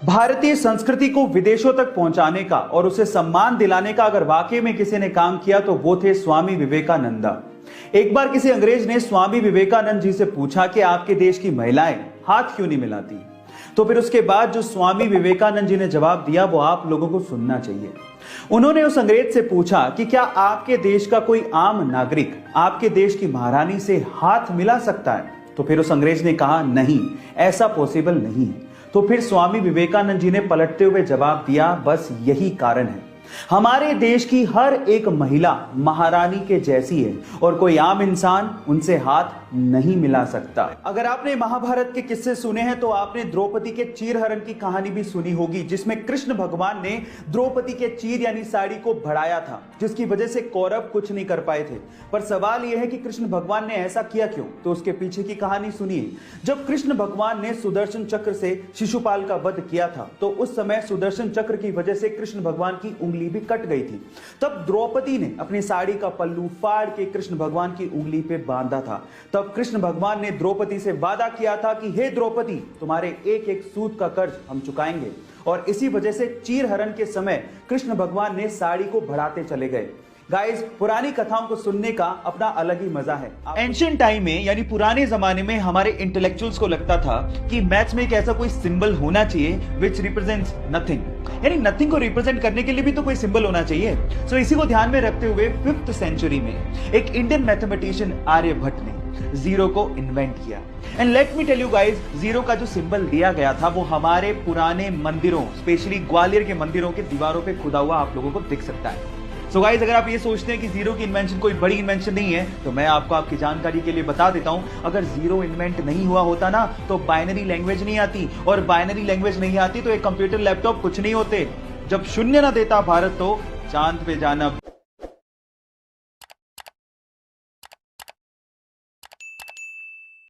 भारतीय संस्कृति को विदेशों तक पहुंचाने का और उसे सम्मान दिलाने का अगर वाकई में किसी ने काम किया तो वो थे स्वामी विवेकानंदा। एक बार किसी अंग्रेज ने स्वामी विवेकानंद जी से पूछा कि आपके देश की महिलाएं हाथ क्यों नहीं मिलाती। तो फिर उसके बाद जो स्वामी विवेकानंद जी ने जवाब दिया वो आप लोगों को सुनना चाहिए। उन्होंने उस अंग्रेज से पूछा कि क्या आपके देश का कोई आम नागरिक आपके देश की महारानी से हाथ मिला सकता है। तो फिर उस अंग्रेज ने कहा नहीं, ऐसा पॉसिबल नहीं है। तो फिर स्वामी विवेकानंद जी ने पलटते हुए जवाब दिया, बस यही कारण है, हमारे देश की हर एक महिला महारानी के जैसी है और कोई आम इंसान उनसे हाथ नहीं मिला सकता। अगर आपने महाभारत के किस्से सुने हैं तो आपने द्रौपदी के चीरहरण की कहानी भी सुनी होगी, जिसमें कृष्ण भगवान ने द्रौपदी के चीर यानी साड़ी को बढ़ाया था, जिसकी वजह से कौरव कुछ नहीं कर पाए थे। पर सवाल यह है कि कृष्ण भगवान ने ऐसा किया क्यों। तो उसके पीछे की कहानी सुनिए। जब कृष्ण भगवान ने सुदर्शन चक्र से शिशुपाल का वध किया था तो उस समय सुदर्शन चक्र की वजह से कृष्ण भगवान की उंगली भी कट गई थी। तब द्रौपदी ने अपनी साड़ी का पल्लू फाड़ के कृष्ण भगवान की उंगली पे बांधा था। तब कृष्ण भगवान ने द्रौपदी से वादा किया था कि हे द्रौपदी, तुम्हारे एक एक सूत का कर्ज हम चुकाएंगे। और इसी वजह से चीरहरण के समय कृष्ण भगवान ने साड़ी को बढ़ाते चले गए। गाइस, पुरानी कथाओं को सुनने का अपना अलग ही मजा है। एंशिएंट टाइम में यानी पुराने जमाने में हमारे इंटेलेक्चुअल्स को लगता था कि मैथ्स में एक ऐसा कोई सिंबल होना चाहिए विच रिप्रेजेंट्स नथिंग, यानी नथिंग को रिप्रेजेंट करने के लिए भी तो कोई सिंबल होना चाहिए। सो इसी को ध्यान में रखते हुए 5th सेंचुरी में एक इंडियन मैथमेटिशियन आर्यभट्ट ने जीरो को इन्वेंट किया। And let me tell you guys, zero का जो सिंबल दिया गया था वो हमारे पुराने मंदिरों, स्पेशली ग्वालियर के मंदिरों के दीवारों पे खुदा हुआ आप लोगों को दिख सकता है। सो गाइस, अगर आप ये सोचते हैं कि जीरो की इन्वेंशन कोई बड़ी इन्वेंशन नहीं है तो मैं आपको आपकी जानकारी के लिए बता देता हूं, अगर जीरो इन्वेंट नहीं हुआ होता ना तो बाइनरी लैंग्वेज नहीं आती, और बाइनरी लैंग्वेज नहीं आती तो एक कंप्यूटर लैपटॉप कुछ नहीं होते। जब शून्य ना देता भारत तो चांद पे जाना